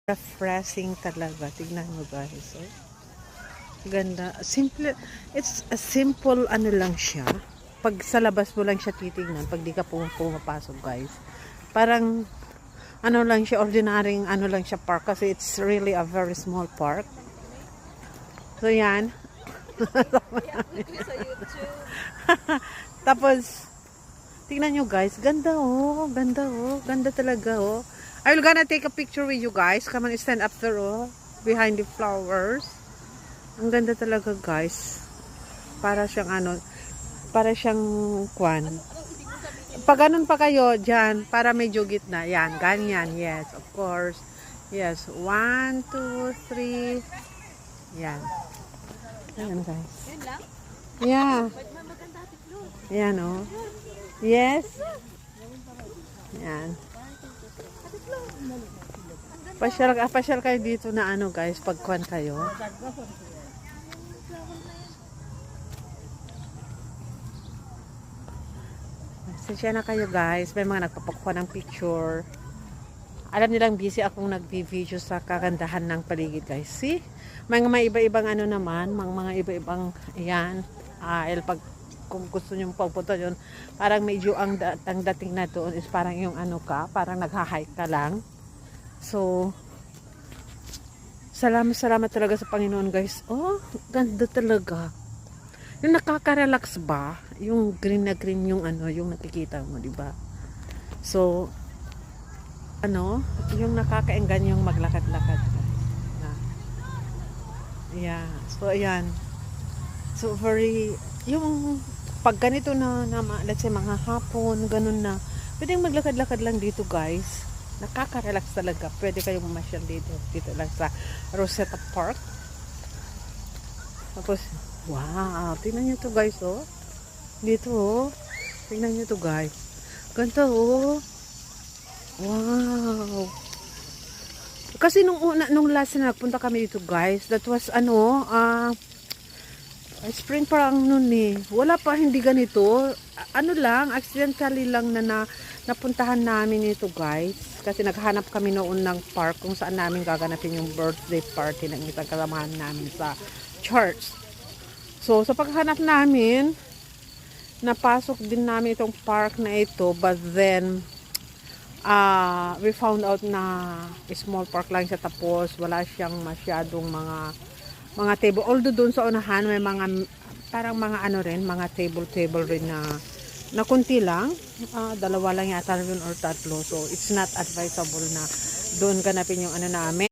Refreshing talaga. Tignan mo guys. Oh. Ganda. Simple. It's a simple ano lang siya. Pag sa labas mo lang siya titignan. Pag di ka pumapasok guys. Parang ano lang siya. Ordinaryong ano lang siya park. Kasi it's really a very small park. So yan. Tapos tignan nyo guys. Ganda oh. Ganda oh. Ganda talaga oh. I will gonna take a picture with you guys. Come on, stand up there, oh. Behind the flowers. Ang ganda talaga, guys. Para siyang ano, para siyang kwan. Pag ganun pa kayo, dyan, para medyo gitna. Yan, ganyan. Yes, of course. Yes, 1, 2, 3. Yan. Ayan, guys. Yeah. Yan, oh. Yes. Yan. Pasyal kayo dito na ano guys, pagkuhan kayo. Sensya na kayo guys, may mga nagpapakuha ng picture. Alam nilang busy akong nag-video sa kagandahan ng paligid guys. See? May iba-ibang ano naman, mga iba-ibang ayan. Pag kung gusto nyo pupunta yun, parang medyo ang dating na doon is parang yung ano ka, parang nagha-hike ka lang. So, salamat talaga sa Panginoon guys. Oh, ganda talaga. Yung nakaka-relax ba? Yung green na green yung ano, yung nakikita mo, di ba? So, ano, yung nakaka-enggan yung maglakad-lakad. Yeah. So, ayan. So, yung pag ganito na let's say mga hapon, ganun na, pwedeng maglakad-lakad lang dito guys. Nakaka-relax talaga. Pwede kayong mamasyal dito lang sa Rosetta Park. Tapos, wow, tingnan nyo to guys, oh. Dito, oh. Tingnan nyo to guys. Ganda, oh. Wow. Kasi nung last na nagpunta kami dito guys, that was ano, spring parang nun eh. Wala pa, hindi ganito. Ano lang, accidentally lang na napuntahan namin ito guys. Kasi naghanap kami noon ng park kung saan namin gaganapin yung birthday party ng isang kasamahan namin sa church. So, sa paghanap namin, napasok din namin itong park na ito. But then, we found out na small park lang siya. Tapos, wala siyang masyadong mga table. Although doon sa unahan, may mga parang mga ano rin, mga table rin na kunti lang, dalawa lang yata yun or tatlo. So, it's not advisable na doon ganapin yung ano namin.